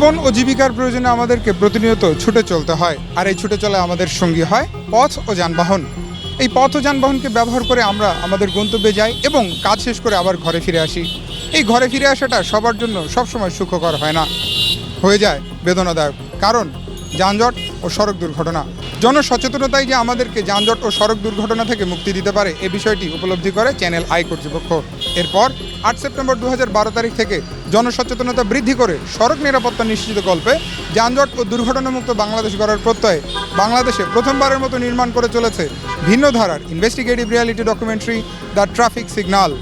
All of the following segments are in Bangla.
জীবন ও জীবিকার প্রয়োজনে আমাদেরকে প্রতিনিয়ত ছুটে চলতে হয়, আর এই ছুটে চলে আমাদের সঙ্গী হয় পথ ও যানবাহন। এই পথ ও যানবাহনকে ব্যবহার করে আমরা আমাদের গন্তব্যে যাই এবং কাজ শেষ করে আবার ঘরে ফিরে আসি। এই ঘরে ফিরে আসাটা সবার জন্য সবসময় সুখকর হয় না, হয়ে যায় বেদনাদায়ক। কারণ যানজট ও সড়ক দুর্ঘটনা। জনসচেতনতাই যে আমাদেরকে যানজট ও সড়ক দুর্ঘটনা থেকে মুক্তি দিতে পারে, এ বিষয়টি উপলব্ধি করে চ্যানেল আই কর্তৃপক্ষ। এরপর ৮ সেপ্টেম্বর ২০১২ তারিখ থেকে জনসচেতনতা বৃদ্ধি করে সড়ক নিরাপত্তা নিশ্চিতকল্পে যানজট ও দুর্ঘটনামুক্ত বাংলাদেশ গড়ার প্রত্যয়ে বাংলাদেশে প্রথমবারের মতো নির্মাণ করে চলেছে ভিন্ন ধারার investigative reality documentary the traffic signal.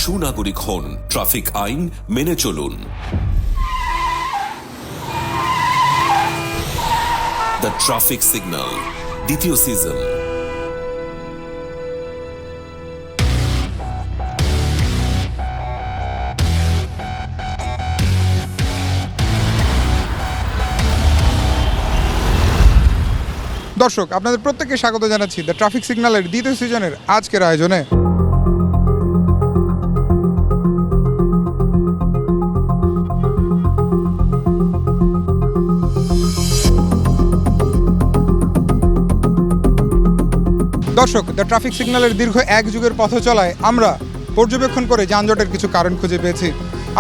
সুনাগরিক হন, ট্রাফিক আইন মেনে চলুন। দ্য ট্রাফিক সিগন্যাল দ্বিতীয় সিজন। দর্শক, আপনাদের প্রত্যেককে স্বাগত জানাচ্ছি দ্য ট্রাফিক সিগন্যালের দ্বিতীয় সিজনের আজকের আয়োজনে। দর্শক, দ্য ট্রাফিক সিগন্যালের দীর্ঘ এক যুগের পথ চলায় আমরা পর্যবেক্ষণ করে যানজটের কিছু কারণ খুঁজে পেয়েছি।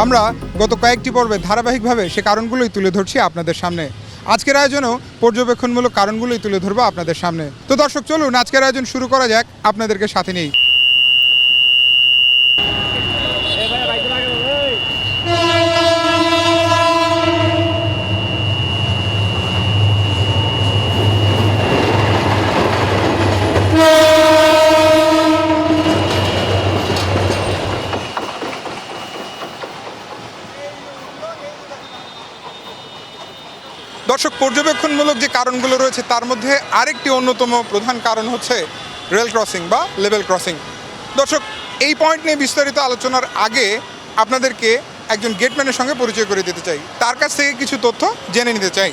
আমরা গত কয়েকটি পর্বে ধারাবাহিকভাবে সে কারণগুলোই তুলে ধরছি আপনাদের সামনে। আজকের আয়োজনেও পর্যবেক্ষণমূলক কারণগুলোই তুলে ধরবো আপনাদের সামনে। তো দর্শক, চলুন আজকের আয়োজন শুরু করা যাক, আপনাদেরকে সাথে নিই। দর্শক, পর্যবেক্ষণমূলক যে কারণগুলো রয়েছে তার মধ্যে আরেকটি অন্যতম প্রধান কারণ হচ্ছে রেল ক্রসিং বা লেভেল ক্রসিং। দর্শক, এই পয়েন্ট নিয়ে বিস্তারিত আলোচনার আগে আপনাদেরকে একজন গেটম্যানের সঙ্গে পরিচয় করে দিতে চাই, তার কাছ থেকে কিছু তথ্য জেনে নিতে চাই।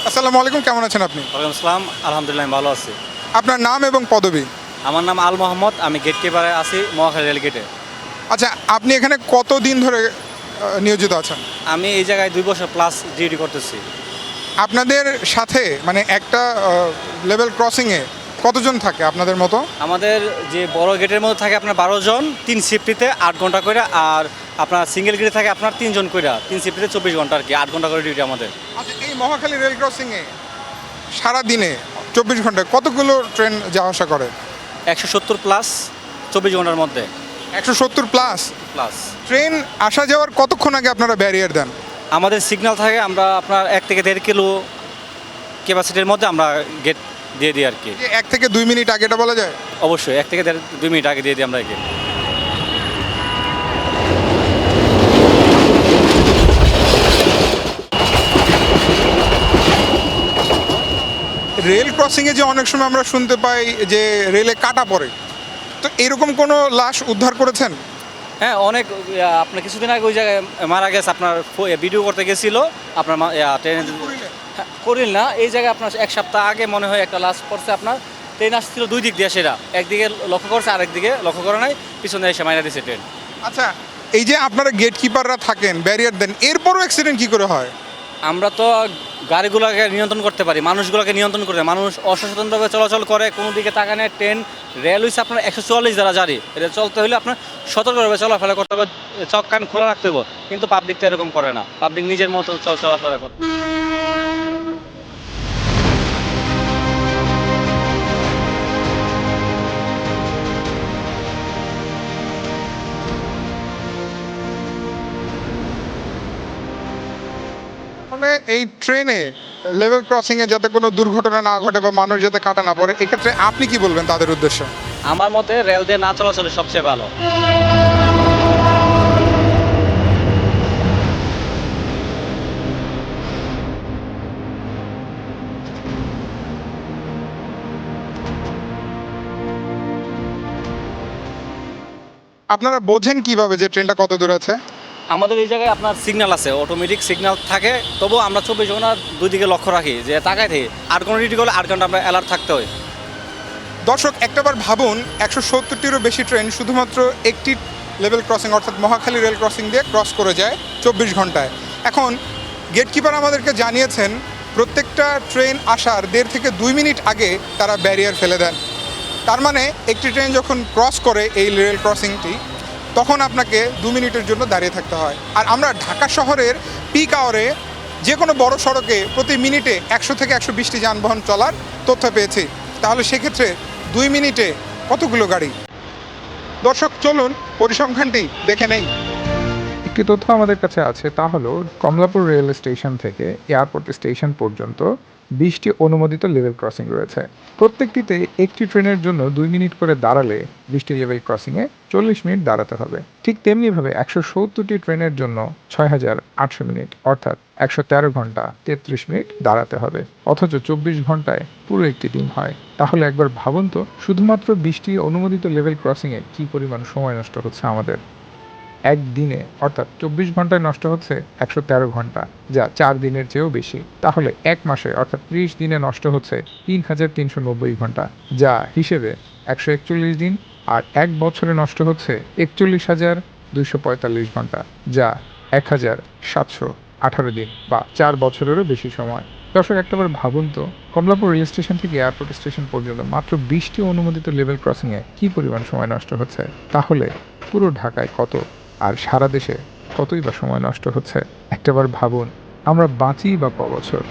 আসসালামু আলাইকুম, কেমন আছেন আপনি? ওয়ালাইকুম আসসালাম, আলহামদুলিল্লাহ আমি ভালো আছি। আপনার নাম এবং পদবি? আমার নাম আল মোহাম্মদ, আমি গেট কিপারে আছি মহাখালী রেল গেটে। আচ্ছা, আপনি এখানে কতদিন ধরে নিয়োজিত আছেন? আমি এই জায়গায় 2 বছর প্লাস ডিউটি করতেছি। আপনাদের সাথে মানে একটা লেভেল ক্রসিংয়ে কতজন থাকে আপনাদের মতো? আমাদের যে বড় গেটের মধ্যে থাকে আপনার 12 জন, 3 শিফটিতে 8 ঘন্টা করে, আর আপনার সিঙ্গেল গেটে থাকে আপনার 3 জন করে, 3 শিফটিতে 24 ঘন্টা আর কি, 8 ঘন্টা করে ডিউটি আমাদের। আচ্ছা, এই মহাখালী রেল ক্রসিংয়ে সারাদিনে 24 ঘন্টায় কতগুলো ট্রেন যাওয়া আসা করে? 170 প্লাস 24 ঘন্টার মধ্যে। 170 প্লাস প্লাস ট্রেন আসা যাওয়ার কতক্ষণ আগে আপনারা ব্যারিয়ার দেন? আমাদের সিগন্যাল থাকে, আমরা আপনার 1 থেকে 1.5 কিলো ক্যাপাসিটির মধ্যে আমরা গেট দিয়ে দিই আর কি। 1 থেকে 2 মিনিট আগে এটা বলা যায়? অবশ্যই 1 থেকে 2 মিনিট আগে দিয়ে দিই আমরা গেট। রেল ক্রসিংয়ে যে অনেক সময় আমরা শুনতে পাই যে রেলে কাটা পড়ে, তো এরকম কোনো লাশ উদ্ধার করেছেন? হ্যাঁ, অনেক। আপনার কিছুদিন আগে ওই জায়গায় মারা গেছে, আপনার ভিডিও করতে গেছিল আপনার ট্রেনে। করিল না, এই জায়গায় আপনার 1 সপ্তাহ আগে মনে হয় একটা লাশ পড়ছে। আপনার ট্রেন আসছিল 2 দিক দিয়ে, সেটা একদিকে লক্ষ্য করছে, আরেকদিকে লক্ষ্য করে নাই, পিছনে এসে মারা দিয়েছে ট্রেন। আচ্ছা, এই যে আপনারা গেট কিপাররা থাকেন, ব্যারিয়ার দেন, এরপরও অ্যাক্সিডেন্ট কী করে হয়? আমরা তো গাড়িগুলোকে নিয়ন্ত্রণ করতে পারি, মানুষগুলোকে নিয়ন্ত্রণ করতে পারি। মানুষ অসচেতনভাবে চলাচল করে, কোনো দিকে তাকায় নেয়। ট্রেন রেল হয়েছে আপনার 144 দ্বারা জারি, এটা চলতে হলে আপনার সতর্কভাবে চলাফেরা করতে হবে, চোখ কান খোলা রাখতে হবে। কিন্তু পাবলিক তো এরকম করে না, পাবলিক নিজের মতো চলাফেরা করে। মানে এই ট্রেনে লেভেল ক্রসিংয়ে যাতে কোনো দুর্ঘটনা না ঘটে বা মানুষ যাতে কাটা না পড়ে, এক্ষেত্রে আপনি কি বলবেন তাদের উদ্দেশ্যে? আমার মতে রেল দিয়ে না চলাচলে সবচেয়ে ভালো। আপনারা বোঝেন কিভাবে যে ট্রেনটা কত দূর আছে? আমাদের এই জায়গায় আপনার সিগন্যাল আছে, অটোমেটিক সিগন্যাল থাকে, তবুও আমরা 24 ঘন্টা দুই দিকে লক্ষ্য রাখি যে তাকায় থেকে আর কোনো ডিউটি করলে 8 ঘন্টা আমরা অ্যালার্ট থাকতে হয়। দর্শক একটাবার ভাবুন, 170টিরও বেশি ট্রেন শুধুমাত্র একটি লেভেল ক্রসিং অর্থাৎ মহাখালী রেল ক্রসিং দিয়ে ক্রস করে যায় 24 ঘন্টায়। এখন গেটকিপার আমাদেরকে জানিয়েছেন প্রত্যেকটা ট্রেন আসার 1.5 থেকে 2 মিনিট আগে তারা ব্যারিয়ার ফেলে দেন। তার মানে একটি ট্রেন যখন ক্রস করে এই রেল ক্রসিংটি, তখন আপনাকে 2 মিনিটের জন্য দাঁড়িয়ে থাকতে হয়। আর আমরা ঢাকা শহরের পিক আওয়ারে যে কোনো বড় সড়কে প্রতি মিনিটে 100 থেকে 120টি যানবাহন চলার তথ্য পেয়েছি। তাহলে সেক্ষেত্রে 2 মিনিটে কতগুলো গাড়ি? দর্শক চলুন পরিসংখ্যানটি দেখে নেই। একটি তথ্য আমাদের কাছে আছে, তা হলো কমলাপুর রেল স্টেশন থেকে এয়ারপোর্ট স্টেশন পর্যন্ত 20টি অনুমোদিত লেভেল ক্রসিং রয়েছে। প্রত্যেকটিতে একটি ট্রেনের জন্য 2 মিনিট করে দাঁড়ালে 20টি লেভেল ক্রসিংয়ে 40 মিনিট দাঁড়াতে হবে। ঠিক তেমনিভাবে 170টি ট্রেনের জন্য 6800 মিনিট অর্থাৎ 113 ঘন্টা 33 মিনিট দাঁড়াতে হবে, অথচ 24 ঘন্টায় পুরো একটি দিন হয়। তাহলে একবার ভাবুন তো, শুধুমাত্র 20টি অনুমোদিত লেভেল ক্রসিংয়ে কী পরিমাণ সময় নষ্ট হচ্ছে আমাদের। একদিনে অর্থাৎ 24 ঘন্টায় নষ্ট হচ্ছে 113 ঘন্টা, যা 4 দিনের চেয়েও বেশি। তাহলে এক মাসে অর্থাৎ 30 দিনে নষ্ট হচ্ছে 3390 ঘন্টা, যা হিসেবে 141 দিন। আর এক বছরে নষ্ট হচ্ছে 41,245 ঘন্টা, যা 1718 দিন বা 4 বছরেরও বেশি সময়। দর্শক একটাবার ভাবুন তো, কমলাপুর রেল স্টেশন থেকে এয়ারপোর্ট স্টেশন পর্যন্ত মাত্র 20টি অনুমোদিত লেভেল ক্রসিংয়ে কী পরিমাণ সময় নষ্ট হচ্ছে। তাহলে পুরো ঢাকায় কত, আর সারা দেশে কতই বা সময় নষ্ট হচ্ছে। একটাবার ভাবুন, আমরা বাঁচি বা ক বছর।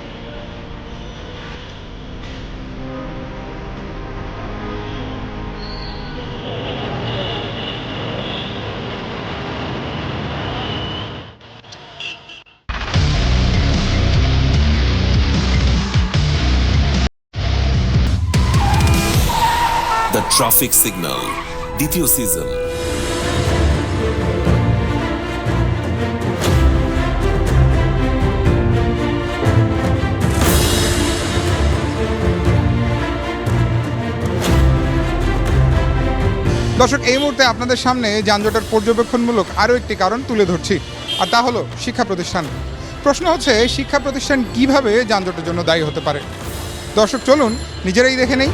দ্য ট্রাফিক সিগন্যাল দ্বিতীয় সিজন। দর্শক এই মুহূর্তে আপনাদের সামনে যানজটের পর্যবেক্ষণমূলক আরও একটি কারণ তুলে ধরছি, আর তা হলো শিক্ষা প্রতিষ্ঠান। প্রশ্ন হচ্ছে, শিক্ষা প্রতিষ্ঠান কিভাবে যানজটের জন্য দায়ী হতে পারে? দর্শক চলুন নিজেরাই দেখে নেই।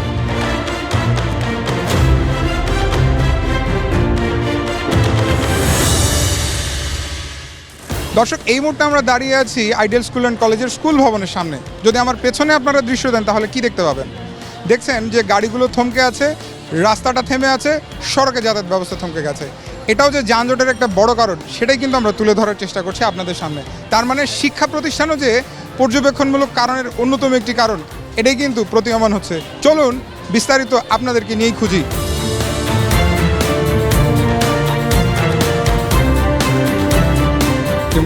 দর্শক এই মুহূর্তে আমরা দাঁড়িয়ে আছি আইডিয়াল স্কুল অ্যান্ড কলেজের স্কুল ভবনের সামনে। যদি আমার পেছনে আপনারা দৃশ্য দেন তাহলে কি দেখতে পাবেন? দেখছেন যে গাড়িগুলো থমকে আছে, রাস্তাটা থেমে আছে, সড়কে যাতায়াত ব্যবস্থা থমকে গেছে। এটাও যে যানজটের একটা বড় কারণ, সেটাই কিন্তু আমরা তুলে ধরার চেষ্টা করছি আপনাদের সামনে। তার মানে শিক্ষা প্রতিষ্ঠানও যে পর্যবেক্ষণমূলক কারণের অন্যতম একটি কারণ, এটাই কিন্তু প্রতীয়মান হচ্ছে। চলুন বিস্তারিত আপনাদেরকে নিয়েই খুঁজি।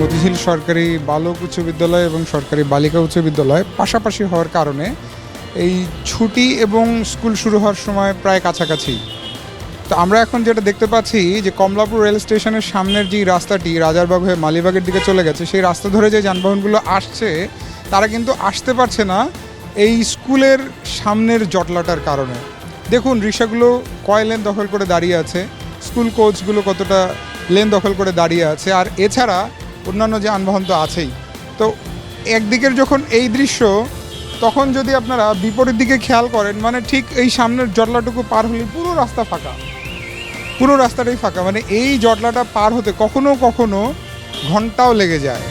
মতিঝিল সরকারি বালক উচ্চ বিদ্যালয় এবং সরকারি বালিকা উচ্চ বিদ্যালয় পাশাপাশি হওয়ার কারণে এই ছুটি এবং স্কুল শুরু হওয়ার সময় প্রায় কাছাকাছি। তো আমরা এখন যেটা দেখতে পাচ্ছি যে কমলাপুর রেল স্টেশনের সামনের যে রাস্তাটি রাজারবাগ হয়ে মালিবাগের দিকে চলে গেছে, সেই রাস্তা ধরে যে যানবাহনগুলো আসছে তারা কিন্তু আসতে পারছে না এই স্কুলের সামনের জটলাটার কারণে। দেখুন রিক্সাগুলো কয় লেন দখল করে দাঁড়িয়ে আছে, স্কুল কোচগুলো কতটা লেন দখল করে দাঁড়িয়ে আছে, আর এছাড়া অন্যান্য যানবাহন তো আছেই। তো একদিকের যখন এই দৃশ্য, তখন যদি আপনারা বিপরীত দিকে খেয়াল করেন, মানে ঠিক এই সামনের জটলাটুকু পার হলে পুরো রাস্তা ফাঁকা, পুরো রাস্তাটাই ফাঁকা। মানে এই জটলাটা পার হতে কখনো কখনো ঘন্টাও লেগে যায়।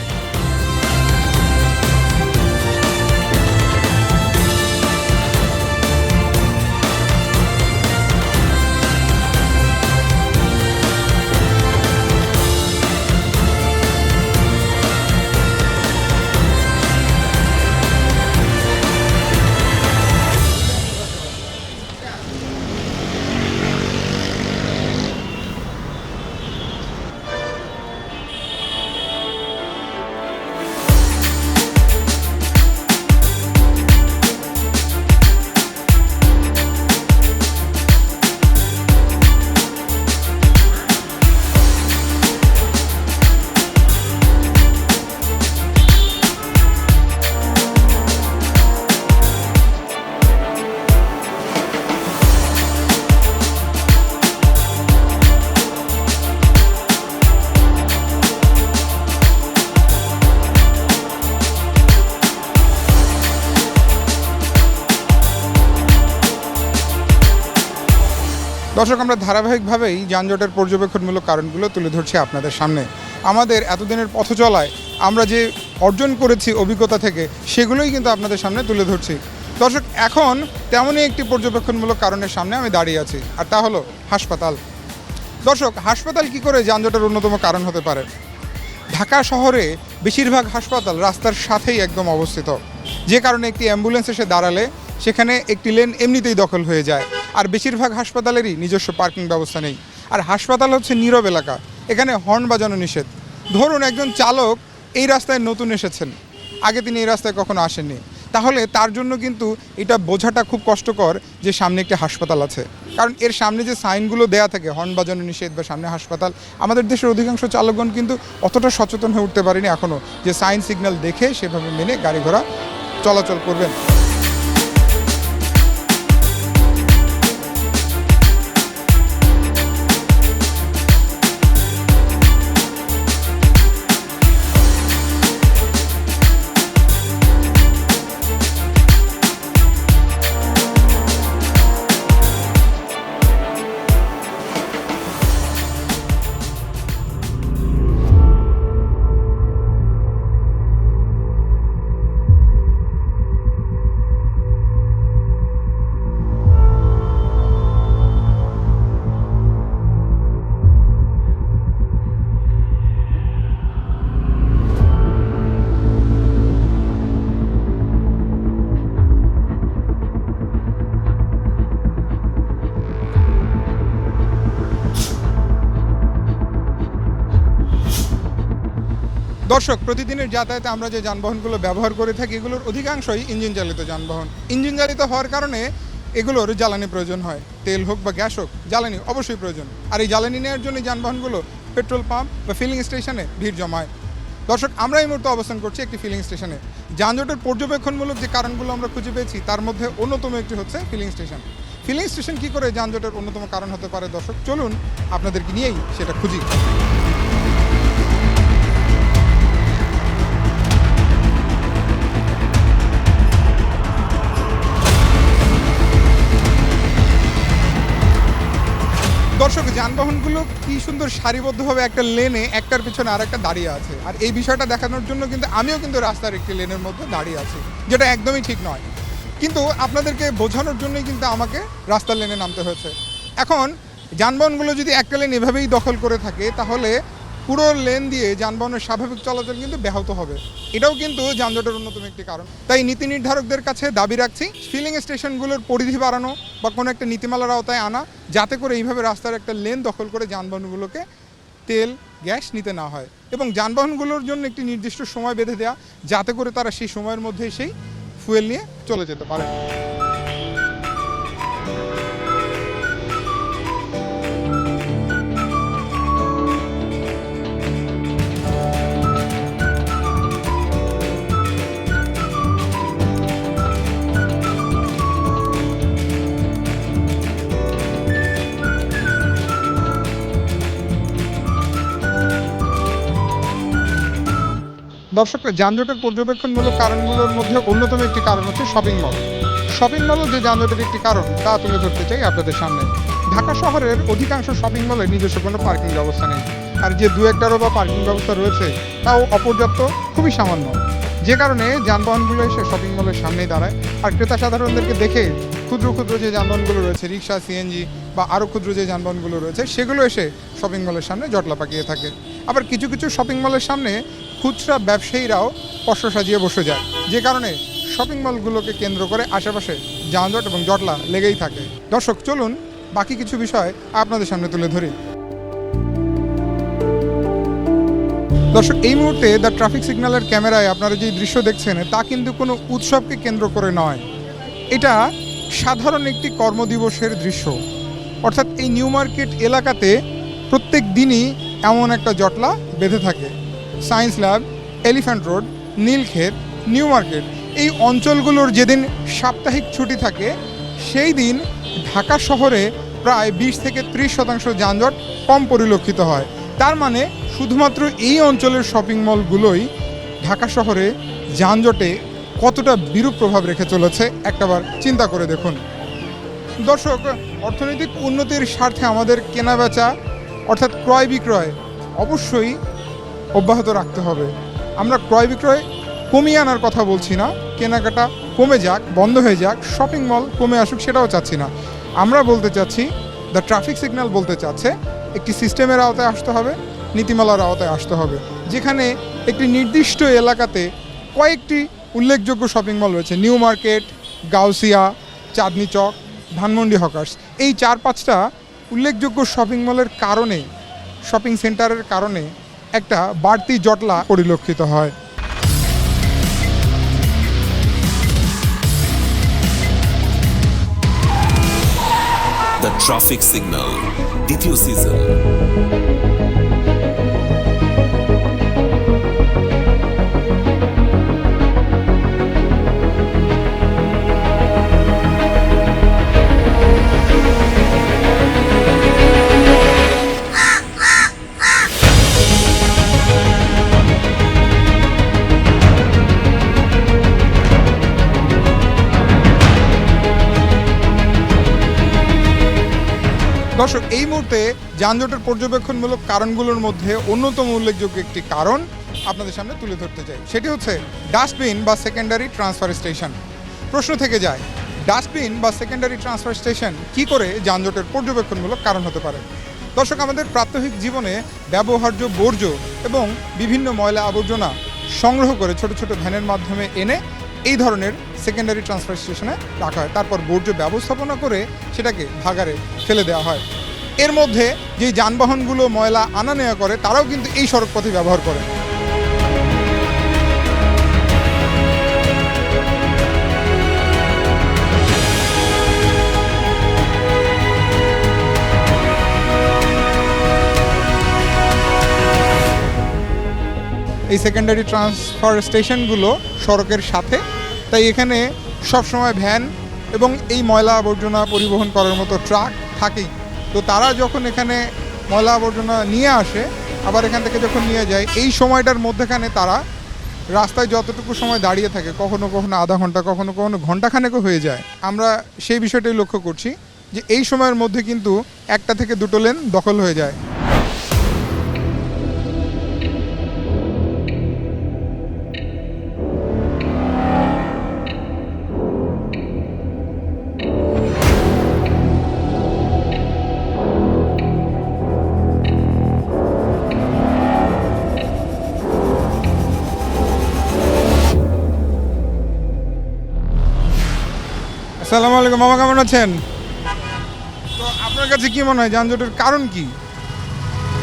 দর্শক, আমরা ধারাবাহিকভাবেই যানজটের পর্যবেক্ষণমূলক কারণগুলো তুলে ধরছি আপনাদের সামনে। আমাদের এতদিনের পথ চলায় আমরা যে অর্জন করেছি অভিজ্ঞতা থেকে, সেগুলোই কিন্তু আপনাদের সামনে তুলে ধরছি। দর্শক, এখন তেমনই একটি পর্যবেক্ষণমূলক কারণের সামনে আমি দাঁড়িয়ে আছি, আর তা হলো হাসপাতাল। দর্শক, হাসপাতাল কি করে যানজটের অন্যতম কারণ হতে পারে? ঢাকা শহরে বেশিরভাগ হাসপাতাল রাস্তার সাথেই একদম অবস্থিত, যে কারণে একটি অ্যাম্বুলেন্স এসে দাঁড়ালে সেখানে একটি লেন এমনিতেই দখল হয়ে যায়। আর বেশিরভাগ হাসপাতালেরই নিজস্ব পার্কিং ব্যবস্থা নেই। আর হাসপাতাল হচ্ছে নীরব এলাকা, এখানে হর্ন বাজানো নিষেধ। ধরুন একজন চালক এই রাস্তায় নতুন এসেছেন, আগে তিনি এই রাস্তায় কখনো আসেননি, তাহলে তার জন্য কিন্তু এটা বোঝাটা খুব কষ্টকর যে সামনে একটি হাসপাতাল আছে। কারণ এর সামনে যে সাইনগুলো দেয়া থাকে হর্ন বাজানো নিষেধ বা সামনে হাসপাতাল, আমাদের দেশের অধিকাংশ চালকগণ কিন্তু অতটা সচেতন হয়ে উঠতে পারেনি এখনও যে সাইন সিগন্যাল দেখে সেভাবে মেনে গাড়ি ঘোড়া চলাচল করবেন। দর্শক, প্রতিদিনের যাতায়াতে আমরা যে যানবাহনগুলো ব্যবহার করে থাকি এগুলোর অধিকাংশই ইঞ্জিন চালিত যানবাহন। ইঞ্জিন চালিত হওয়ার কারণে এগুলোর জ্বালানি প্রয়োজন হয়, তেল হোক বা গ্যাস হোক, জ্বালানি অবশ্যই প্রয়োজন। আর এই জ্বালানি নেওয়ার জন্য যানবাহনগুলো পেট্রোল পাম্প বা ফিলিং স্টেশনে ভিড় জমায়। দর্শক, আমরা এই মুহূর্তে অবস্থান করছি একটি ফিলিং স্টেশনে। যানজটের পর্যবেক্ষণমূলক যে কারণগুলো আমরা খুঁজে পেয়েছি তার মধ্যে অন্যতম একটি হচ্ছে ফিলিং স্টেশন। ফিলিং স্টেশন কী করে যানজটের অন্যতম কারণ হতে পারে? দর্শক, চলুন আপনাদেরকে নিয়েই সেটা খুঁজি। দর্শক, যানবাহনগুলো কি সুন্দর সারিবদ্ধভাবে একটা লেনে একটার পিছনে আর একটা দাঁড়িয়ে আছে। আর এই বিষয়টা দেখানোর জন্য কিন্তু আমিও কিন্তু রাস্তার একটি লেনের মধ্যে দাঁড়িয়ে আছি, যেটা একদমই ঠিক নয়। কিন্তু আপনাদেরকে বোঝানোর জন্যই কিন্তু আমাকে রাস্তার লেনে নামতে হয়েছে। এখন যানবাহনগুলো যদি একটা লেন এভাবেই দখল করে থাকে, তাহলে পুরো লেন দিয়ে যানবাহনের স্বাভাবিক চলাচল কিন্তু ব্যাহত হবে। এটাও কিন্তু যানজটের অন্যতম একটি কারণ। তাই নীতি নির্ধারকদের কাছে দাবি রাখছি ফিলিং স্টেশনগুলোর পরিধি বাড়ানো বা কোনো একটা নীতিমালার আওতায় আনা, যাতে করে এইভাবে রাস্তার একটা লেন দখল করে যানবাহনগুলোকে তেল গ্যাস নিতে না হয়, এবং যানবাহনগুলোর জন্য একটি নির্দিষ্ট সময় বেঁধে দেওয়া, যাতে করে তারা সেই সময়ের মধ্যেই সেই ফুয়েল নিয়ে চলে যেতে পারে। দর্শক, যানজটের পর্যবেক্ষণমূলক কারণগুলোর মধ্যে অন্যতম একটি কারণ হচ্ছে শপিং মল। শপিং মলও যে যানজটের একটি কারণ তা তুলে ধরতে চাই আপনাদের সামনে। ঢাকা শহরের অধিকাংশ শপিং মলে নিজস্ব কোনো পার্কিং ব্যবস্থা নেই, আর যে দু একটারও বা পার্কিং ব্যবস্থা রয়েছে তাও অপর্যাপ্ত, খুবই সামান্য, যে কারণে যানবাহনগুলো এসে শপিং মলের সামনেই দাঁড়ায়। আর ক্রেতা সাধারণদেরকে দেখে ক্ষুদ্র ক্ষুদ্র যে যানবাহনগুলো রয়েছে, রিক্সা, সিএনজি বা আরও ক্ষুদ্র যে যানবাহনগুলো রয়েছে, সেগুলো এসে শপিং মলের সামনে জটলা পাকিয়ে থাকে। আবার কিছু কিছু শপিং মলের সামনে খুচরা ব্যবসায়ীরাও পশ্চ সাজিয়ে বসে যায়, যে কারণে শপিং মলগুলোকে কেন্দ্র করে আশেপাশে যানজট এবং জটলা লেগেই থাকে। দর্শক, চলুন বাকি কিছু বিষয় আপনাদের সামনে তুলে ধরি। দর্শক, এই মুহূর্তে দ্য ট্রাফিক সিগন্যালের ক্যামেরায় আপনারা যে দৃশ্য দেখছেন তা কিন্তু কোনো উৎসবকে কেন্দ্র করে নয়, এটা সাধারণ একটি কর্মদিবসের দৃশ্য। অর্থাৎ এই নিউ মার্কেট এলাকাতে প্রত্যেক দিনই এমন একটা জটলা বেঁধে থাকে। Science lab, elephant road, Nilkhet, new market, এই অঞ্চলগুলোর যেদিন সাপ্তাহিক ছুটি থাকে সেই দিন ঢাকা শহরে প্রায় 20 থেকে 30% যানজট কম পরিলক্ষিত হয়। তার মানে শুধুমাত্র এই অঞ্চলের শপিং মলগুলোই ঢাকা শহরে যানজটে কতটা বিরূপ প্রভাব রেখে চলেছে একটাবার চিন্তা করে দেখুন। দর্শক, অর্থনৈতিক উন্নতির স্বার্থে আমাদের কেনাবেচা অর্থাৎ ক্রয় বিক্রয় অবশ্যই অব্যাহত রাখতে হবে। আমরা ক্রয় বিক্রয় কমিয়ে আনার কথা বলছি না, কেনাকাটা কমে যাক, বন্ধ হয়ে যাক, শপিং মল কমে আসুক সেটাও চাচ্ছি না। আমরা বলতে চাচ্ছি, দ্য ট্রাফিক সিগন্যাল বলতে চাচ্ছে একটি সিস্টেমের আওতায় আসতে হবে, নীতিমালার আওতায় আসতে হবে, যেখানে একটি নির্দিষ্ট এলাকাতে কয়েকটি উল্লেখযোগ্য শপিং মল রয়েছে, new market, Gausia, Chandni Chowk, Dhanmondi hawkers. এই 4-5টা উল্লেখযোগ্য শপিং মলের কারণে, শপিং সেন্টারের কারণে একটা বাড়তি জটলা পরিলক্ষিত হয়। দ্য ট্রাফিক সিগন্যাল দ্বিতীয় সিজন। দর্শক, এই মুহূর্তে যানজটের পর্যবেক্ষণমূলক কারণগুলোর মধ্যে অন্যতম উল্লেখযোগ্য একটি কারণ আপনাদের সামনে তুলে ধরতে চাই, সেটি হচ্ছে ডাস্টবিন বা সেকেন্ডারি ট্রান্সফার স্টেশন। প্রশ্ন থেকে যায়, ডাস্টবিন বা সেকেন্ডারি ট্রান্সফার স্টেশন কী করে যানজটের পর্যবেক্ষণমূলক কারণ হতে পারে? দর্শক, আমাদের প্রাত্যহিক জীবনে ব্যবহার্য বর্জ্য এবং বিভিন্ন ময়লা আবর্জনা সংগ্রহ করে ছোট ছোট ভ্যানের মাধ্যমে এনে এই ধরনের সেকেন্ডারি ট্রান্সফার স্টেশনে রাখা হয়। তারপর বর্জ্য ব্যবস্থাপনা করে সেটাকে ভাগাড়ে ফেলে দেওয়া হয়। এর মধ্যে যেই যানবাহনগুলো ময়লা আনা নেওয়া করে তারাও কিন্তু এই সড়কপথে ব্যবহার করে। এই সেকেন্ডারি ট্রান্সফার স্টেশনগুলো সড়কের সাথে, তাই এখানে সবসময় ভ্যান এবং এই ময়লা আবর্জনা পরিবহন করার মতো ট্রাক থাকেই। তো তারা যখন এখানে ময়লা আবর্জনা নিয়ে আসে, আবার এখান থেকে যখন নিয়ে যায়, এই সময়টার মধ্যেখানে তারা রাস্তায় যতটুকু সময় দাঁড়িয়ে থাকে, কখনো কখনো আধা ঘন্টা, কখনো কখনো ঘন্টাখানেকও হয়ে যায়। আমরা সেই বিষয়টাই লক্ষ্য করছি যে এই সময়ের মধ্যে কিন্তু 1টা থেকে 2টো লেন দখল হয়ে যায়। আসসালামু আলাইকুম মামা, কেমন আছেন? তো আপনার কাছে কি মনে হয় যানজটের কারণ কি?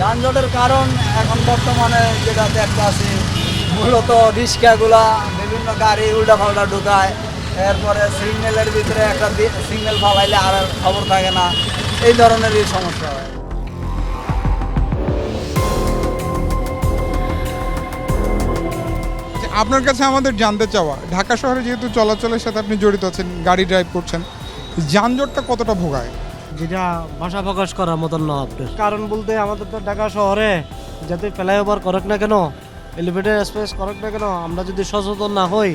যানজটের কারণ এখন বর্তমানে যেটা দেখতে আছে, মূলত রিক্সাগুলা বিভিন্ন গাড়ি উল্টাপাল্টা ঢুকায়, এরপরে সিগন্যালের ভিতরে একটা সিগন্যাল ফালাইলে আর খবর থাকে না, এই ধরনেরই সমস্যা হয়। আপনার কাছে আমাদের জানতে চাওয়া, ঢাকা শহরে যেহেতু চলাচলের সাথে আপনি জড়িত আছেন, গাড়ি ড্রাইভ করছেন, যানজটটা কতটা ভোগায়? যেটা ভাষা প্রকাশ করার মতন না আপনার। কারণ বলতে আমাদের তো ঢাকা শহরে যাতে ফ্লাইওভার করুক না কেন, এলিভেটেড স্পেস করুক না কেন, আমরা যদি সচেতন না হই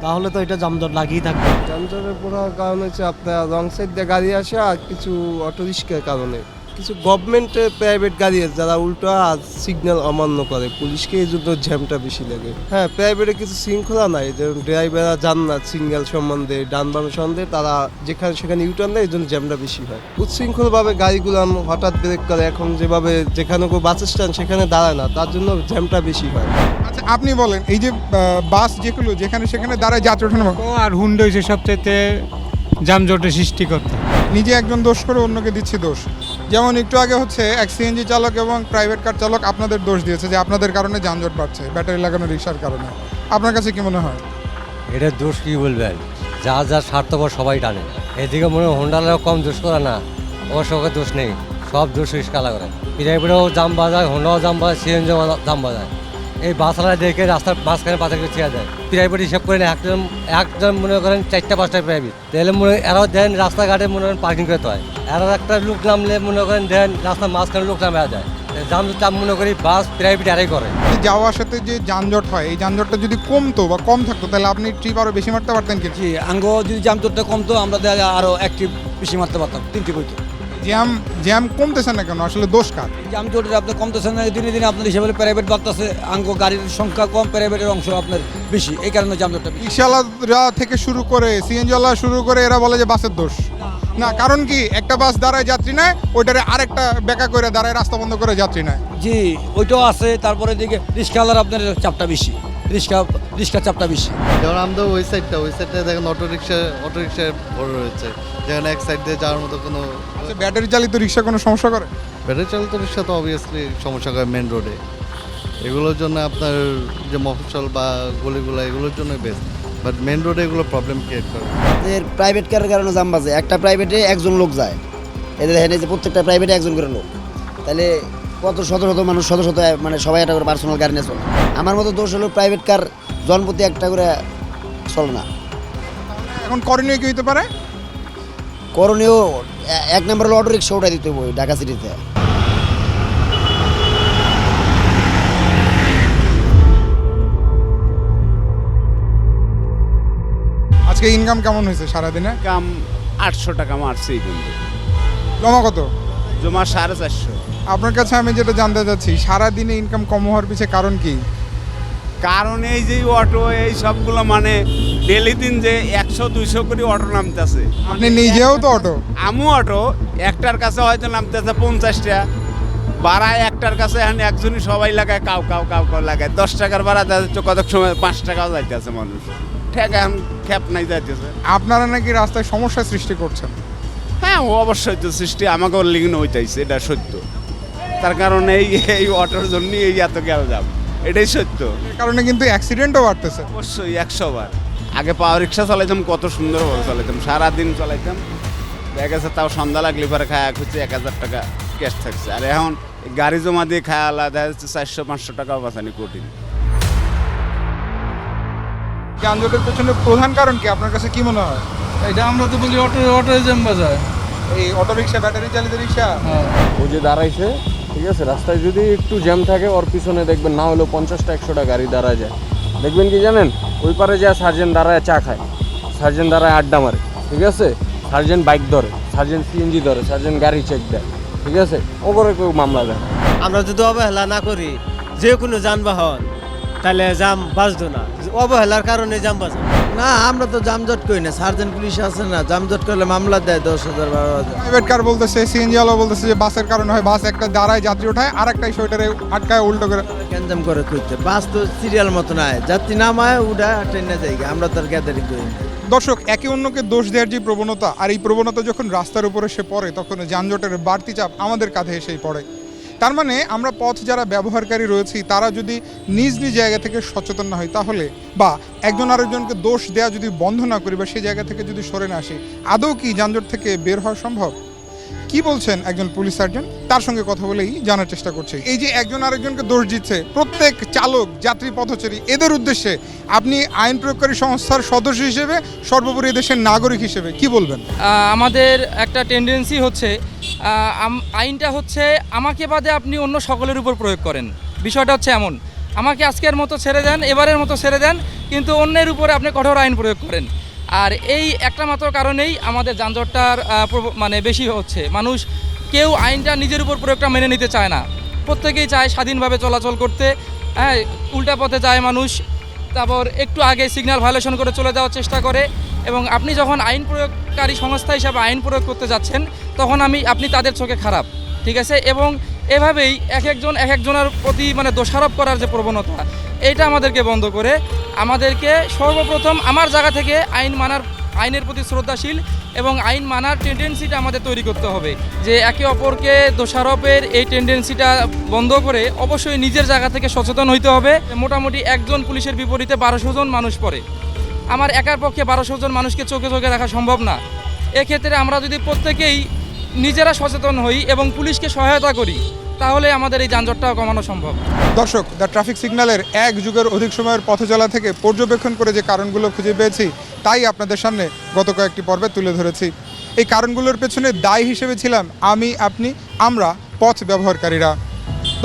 তাহলে তো এটা যানজট লাগিয়ে থাকবে। যানজটের পুরো কারণ হচ্ছে আপনার রং সাইড দিয়ে গাড়ি আসে, আর কিছু অটো রিক্সার কারণে, কিছু গভর্নমেন্টের প্রাইভেট গাড়ি আছে যারা উল্টো আর সিগন্যাল অমান্য করে, পুলিশকে এই জন্য জ্যামটা বেশি লাগে। হ্যাঁ, প্রাইভেটে কিছু শৃঙ্খলা নাই, যেমন ড্রাইভাররা জান না সিগন্যাল সম্বন্ধে, ডান বাম সম্বন্ধে, তারা যেখানে সেখানে ইউটার্ন দেয়, এই জন্য জ্যামটা বেশি হয়। উচ্ছৃঙ্খলভাবে গাড়িগুলো হঠাৎ ব্রেক করে, এখন যেভাবে যেখানে বাস স্ট্যান্ড সেখানে দাঁড়ায় না, তার জন্য জ্যামটা বেশি হয়। আচ্ছা, আপনি বলেন, এই যে বাস যেগুলো যেখানে সেখানে দাঁড়ায় যাত্রী ওঠানো, আর হুন্ডা হয়েছে সবচাইতে যানজটের সৃষ্টি করতে। নিজে একজন দোষ করে অন্যকে দিচ্ছি দোষ। যেমন একটু আগে হচ্ছে এক সিএনজি চালক এবং প্রাইভেট কার চালক আপনাদের দোষ দিয়েছে যে আপনাদের কারণে যানজট বাড়ছে, ব্যাটারি লাগানো রিক্সার কারণে। আপনার কাছে কি মনে হয়? এটার দোষ কি বলবেন, যা যা স্বার্থপর সবাই টানে। এদিকে মনে হয় হোন্ডালাও কম দোষ করে না, অবশ্য ওকে দোষ নেই, সব দোষ রিক্সালা করে। প্রাইভেটেও জাম বাজায়, হোন্ডাও জাম বাজায়, সিএনজিও জাম বাজায়। এই বাসলা দেখে রাস্তার মাঝখানে পাতা করে চেয়ে যায়। প্রাইভেট হিসাব করে একজন মনে করেন 4-5টা প্রাইভেট, তাহলে মনে এরাও দেন রাস্তাঘাটে মনে করেন পার্কিং করতে হয়। এরা একটা লোক নামলে মনে করেন দেন রাস্তার মাঝখানে লোক নামে যায়। যানজট মনে করি বাস প্রাইভেট এরাই করে। যাওয়া আসাতে যে যানজট হয়, এই যানজটটা যদি কমতো বা কম থাকতো তাহলে আপনি ট্রিপ আরও বেশি মারতে পারতেন কি? জি, আঙ্গ যদি যানজটটা কমতো আমরা আরও অ্যাক্টিভ বেশি মারতে পারতাম, 3টি বইতো। জ্যাম জ্যাম কমতেছে না কেন, আসলে দোষ কার? জাম জটের আপনার কমতেছে না, দিনে দিনে আপনার হিসাবে প্রাইভেট বাড়তেছে, গাড়ির সংখ্যা কম, প্রাইভেটের অংশ আপনার বেশি, এই কারণে জাম জটটা বেশি। রিক্সাওয়ালারা থেকে শুরু করে সিএনজিওয়ালা শুরু করে এরা বলে যে বাসের দোষ। না, কারণ কি একটা বাস দাঁড়ায় যাত্রী নেয়, ওইটারে আরেকটা বেকা করে দাঁড়ায় রাস্তা বন্ধ করে যাত্রী নেয়। জি, ওইটাও আছে। তারপরে দিকে রিক্সাওয়ালার আপনার চাপটা বেশি, রিক্সার চাপটা বেশি। যেমন আমাদের ওই সাইডটা দেখেন অটো রিক্সা ভরে রয়েছে, যেখানে এক সাইড দিয়ে যাওয়ার মতো কোনো আচ্ছা, ব্যাটারি চালিত রিক্সা কোনো সমস্যা করে? ব্যাটারি চালিত রিক্সা তো অবভিয়াসলি সমস্যা করে মেন রোডে। এগুলোর জন্য আপনার যে মফস্বল বা গলিগুলো এগুলোর জন্য বেস্ট, বাট মেন রোডে এগুলো প্রবলেম ক্রিয়েট করে। এর প্রাইভেট কারের কারণে জাম বাজে। একটা প্রাইভেটে একজন লোক যায়, এদের দেখেন এই যে প্রত্যেকটা প্রাইভেটে একজন করে লোক, তাহলে কত শত শত মানুষ, শত শত মানে সবাই একটা করে পার্সোনাল গাড়ি নিয়ে চলে। আমার মতো দোষ হলো প্রাইভেট কার জনপ্রতি একটা করে চলে না। এখন করণীয় কি হতে পারে? করণীয় এক নম্বর হলো অটো রিক্সা উঠাই দিতে হবে ঢাকা সিটিতে। আজকে ইনকাম কেমন হয়েছে সারাদিনে? কাম 800 টাকা মারছে কিন্তু, জমা কত? জমা 450। আপনার কাছে আমি যেটা জানতে চাচ্ছি, সারাদিনে ইনকাম কম হওয়ার পিছে কারণ কি? কারণ এই যে অটো এই সবগুলো মানে ডেলি দিন যে 100-200 করে অটো নামতেছে। আপনি নিজেও তো অটো? আমু অটো, একটার কাছে হয়তো নামতেছে 50টা ভাড়া, একটার কাছে এখন একজনই সবাই লাগায়, কাউ লাগায় 10 টাকার ভাড়া যাচ্ছে, কত সময় 5 টাকাও যাইতেছে মানুষ, ঠেক এখন খ্যাপ নাই যাইতেছে। আপনারা নাকি রাস্তায় সমস্যা সৃষ্টি করছেন? হ্যাঁ, ও অবশ্যই তো সৃষ্টি আমাকেও লিগন হইতেছে, এটা সত্য। তার কারণ এই অটোর জন্যই এই এত গেল যাব, এটাই সত্য। এর কারণে কিন্তু অ্যাক্সিডেন্টও বাড়তেছে। অবশ্যই 100 বার। আগে পাওয়ার রিক্সা চালাইতাম, কত সুন্দরভাবে চালাইতাম, সারাদিন চালাইতাম, দেখা গেছে তাও সন্ধ্যা লাগলে পরে খায়া খুঁজছে 1000 টাকা ক্যাশ থাকছে। আর এখন গাড়ি জমা দিয়ে খায়া আলাদা দেখা যাচ্ছে 400-500 টাকাও বাঁচানি কঠিন। যানজটের পেছনে প্রধান কারণ কি আপনার কাছে কি মনে হয়? এটা আমরা তো বলি অটো জ্যাম বাজায়। এই অটো রিক্সা, ব্যাটারি চালিত রিক্সা। ও যে দাঁড়াইছে, ঠিক আছে, রাস্তায় যদি একটু জ্যাম থাকে ওর পিছনে দেখবেন না হলেও 50টা-100টা গাড়ি দাঁড়ায় যায়। দেখবেন কি জানেন, ওই পারে যা সার্জেন্ট দাঁড়ায় চা খায়, সার্জেন্ট দাঁড়ায় আড্ডা মারে, ঠিক আছে, সার্জেন্ট বাইক ধরে, সার্জেন্ট সিএনজি ধরে, সার্জেন্ট গাড়ি চেক দেয়, ঠিক আছে, ও করে কেউ মামলা দেয়। আমরা যদি অবহেলা না করি যে কোনো যানবাহন, তাহলে জাম বাজতো না। অবহেলার কারণে জাম বাজে না, আমরা তো জামজট করি না, সার্জেন্ট পুলিশ আছে না, জামজট করলে মামলা দেয় 10,000 12,000। প্রাইভেট কার বলতেছে, সিএনজিওয়ালা বলতেছে যে বাসের কারণে হয়, বাস একটা দাঁড়ায় যাত্রী ওঠায়, আর একটাই সোয়েটারে আটকায় উল্টো করে। গ্যাঞ্জাম করে কইতে, বাস তো সিরিয়াল মতো নাই, যাত্রী নামায় উঠায় ট্রেনে যাই, আমরা তো আর গ্যাদারিং করি না। দর্শক, একে অন্যকে দোষ দেওয়ার যে প্রবণতা, আর এই প্রবণতা যখন রাস্তার উপরে এসে পড়ে, তখন যানজটের বাড়তি চাপ আমাদের কাঁধে এসেই পড়ে। তার মানে আমরা পথ যারা ব্যবহারকারী রয়েছি, তারা যদি নিজ নিজ জায়গা থেকে সচেতন না হই, তাহলে বা একজন আরেকজনকে দোষ দেওয়া যদি বন্ধ না করি, বা সেই জায়গা থেকে যদি সরে না আসি, আদৌ কি যানজট থেকে বের হওয়া সম্ভব? কি বলছেন একজন পুলিশ সার্জন? তার সঙ্গে কথা বলেই জানার চেষ্টা করছি। এই যে একজন আরেকজনকে দোষ দিচ্ছে, প্রত্যেক চালক, যাত্রী, পথচারী, এদের উদ্দেশ্যে আপনি আইন প্রয়োগকারী সংস্থার সদস্য হিসেবে, সর্বোপরি দেশের নাগরিক হিসেবে কি বলবেন? আমাদের একটা টেন্ডেন্সি হচ্ছে, আইনটা হচ্ছে আমাকে বাদে আপনি অন্য সকলের উপর প্রয়োগ করেন। বিষয়টা হচ্ছে এমন, আমাকে আজকের মতো ছেড়ে দেন, এবারের মতো ছেড়ে দেন, কিন্তু অন্যের উপরে আপনি কঠোর আইন প্রয়োগ করেন। আর এই একটা মাত্র কারণেই আমাদের যানজটটার মানে বেশি হচ্ছে। মানুষ কেউ আইনটা নিজের উপর প্রয়োগটা মেনে নিতে চায় না, প্রত্যেকেই চায় স্বাধীনভাবে চলাচল করতে। হ্যাঁ, উল্টা পথে যায় মানুষ, তারপর একটু আগে সিগন্যাল ভায়োলেশন করে চলে যাওয়ার চেষ্টা করে। এবং আপনি যখন আইন প্রয়োগকারী সংস্থা হিসাবে আইন প্রয়োগ করতে যাচ্ছেন, তখন আপনি তাদের চোখে খারাপ, ঠিক আছে। এবং এভাবেই এক একজনের প্রতি মানে দোষারোপ করার যে প্রবণতা, এইটা আমাদেরকে বন্ধ করে আমাদেরকে সর্বপ্রথম আমার জায়গা থেকে আইনের প্রতি শ্রদ্ধাশীল এবং আইন মানার টেন্ডেন্সিটা আমাদের তৈরি করতে হবে। যে একে অপরকে দোষারোপের এই টেন্ডেন্সিটা বন্ধ করে অবশ্যই নিজের জায়গা থেকে সচেতন হইতে হবে। মোটামুটি একজন পুলিশের বিপরীতে 1200 জন মানুষ পড়ে, আমার একার পক্ষে 1200 জন মানুষকে চোখে চোখে রাখা সম্ভব না। এক্ষেত্রে আমরা যদি প্রত্যেকেই নিজেরা সচেতন হই এবং পুলিশকে সহায়তা করি, তাহলে আমাদের এই যানজটটাও কমানো সম্ভব। দর্শক, দ্য ট্রাফিক সিগন্যালের এক যুগের অধিক সময়ের পথ চলা থেকে পর্যবেক্ষণ করে যে কারণগুলো খুঁজে পেয়েছি, তাই আপনাদের সামনে গত কয়েকটি পর্বে তুলে ধরেছি। এই কারণগুলোর পেছনে দায়ী হিসেবে ছিলাম আমি, আপনি, আমরা পথ ব্যবহারকারীরা।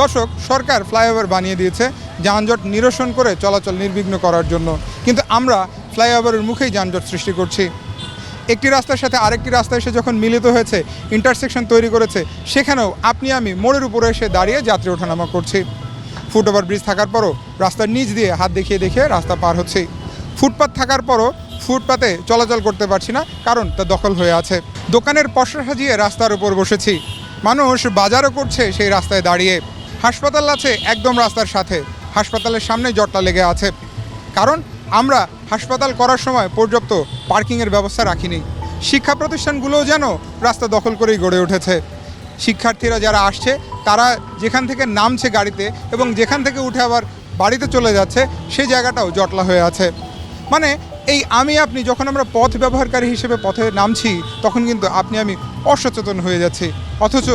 দর্শক, সরকার ফ্লাইওভার বানিয়ে দিয়েছে যানজট নিরসন করে চলাচল নির্বিঘ্ন করার জন্য, কিন্তু আমরা ফ্লাইওভারের মুখেই যানজট সৃষ্টি করছি। একটি রাস্তার সাথে আরেকটি রাস্তা এসে যখন মিলিত হয়েছে, ইন্টারসেকশন তৈরি করেছে, সেখানেও আপনি আমি মোড়ের উপরে এসে দাঁড়িয়ে যাত্রী ওঠানামা করছি। ফুট ওভারব্রিজ থাকার পরও রাস্তার নিচ দিয়ে হাত দেখিয়ে দেখিয়ে রাস্তা পার হচ্ছে। ফুটপাত থাকার পরও ফুটপাতে চলাচল করতে পারছি না, কারণ তা দখল হয়ে আছে। দোকানের পসরা সাজিয়ে রাস্তার উপর বসেছি, মানুষ বাজারও করছে সেই রাস্তায় দাঁড়িয়ে। হাসপাতাল আছে একদম রাস্তার সাথে, হাসপাতালের সামনে জটলা লেগে আছে, কারণ আমরা হাসপাতাল করার সময় পর্যাপ্ত পার্কিংয়ের ব্যবস্থা রাখিনি। শিক্ষা প্রতিষ্ঠানগুলোও যেন রাস্তা দখল করেই গড়ে উঠেছে। শিক্ষার্থীরা যারা আসছে তারা যেখান থেকে নামছে গাড়িতে এবং যেখান থেকে উঠে আবার বাড়িতে চলে যাচ্ছে, সেই জায়গাটাও জটলা হয়ে আছে। মানে এই আমি আপনি যখন আমরা পথ ব্যবহারকারী হিসেবে পথে নামছি, তখন কিন্তু আপনি আমি অসচেতন হয়ে যাচ্ছি, অথচ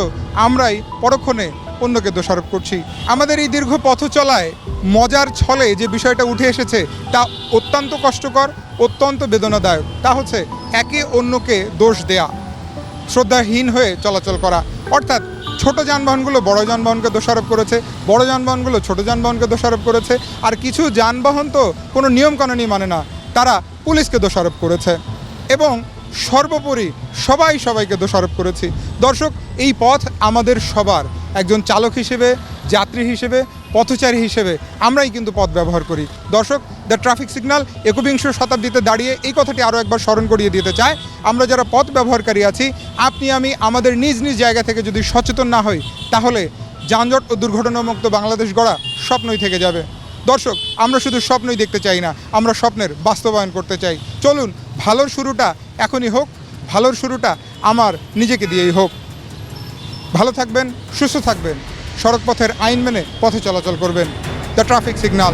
আমরাই পরক্ষণে অন্যকে দোষারোপ করছি। আমাদের এই দীর্ঘ পথ চলায় মজার ছলে যে বিষয়টা উঠে এসেছে তা অত্যন্ত কষ্টকর, অত্যন্ত বেদনাদায়ক। তা হচ্ছে একে অন্যকে দোষ দেয়া, শ্রদ্ধাহীন হয়ে চলাচল করা। অর্থাৎ ছোট যানবাহনগুলো বড় যানবাহনকে দোষারোপ করেছে, বড় যানবাহনগুলো ছোট যানবাহনকে দোষারোপ করেছে, আর কিছু যানবাহন তো কোনো নিয়মকানুনই মানে না, তারা পুলিশকে দোষারোপ করেছে, এবং সর্বোপরি সবাইকে দোষারোপ করেছি। দর্শক, এই পথ আমাদের সবার। একজন চালক হিসেবে, যাত্রী হিসেবে, পথচারী হিসেবে আমরাই কিন্তু পথ ব্যবহার করি। দর্শক, দ্য ট্রাফিক সিগন্যাল 21 শতাব্দীতে দাঁড়িয়ে এই কথাটি আরও একবার স্মরণ করিয়ে দিতে চায়, আমরা যারা পথ ব্যবহারকারী আছি, আপনি আমি আমাদের নিজ নিজ জায়গা থেকে যদি সচেতন না হই, তাহলে যানজট ও দুর্ঘটনামুক্ত বাংলাদেশ গড়া স্বপ্নই থেকে যাবে। দর্শক, আমরা শুধু স্বপ্নই দেখতে চাই না, আমরা স্বপ্নের বাস্তবায়ন করতে চাই। চলুন, ভালোর শুরুটা এখনই হোক, ভালোর শুরুটা আমার নিজেকে দিয়েই হোক। ভালো থাকবেন, সুস্থ থাকবেন, সড়কপথের আইন মেনে পথে চলাচল করবেন। The traffic signal.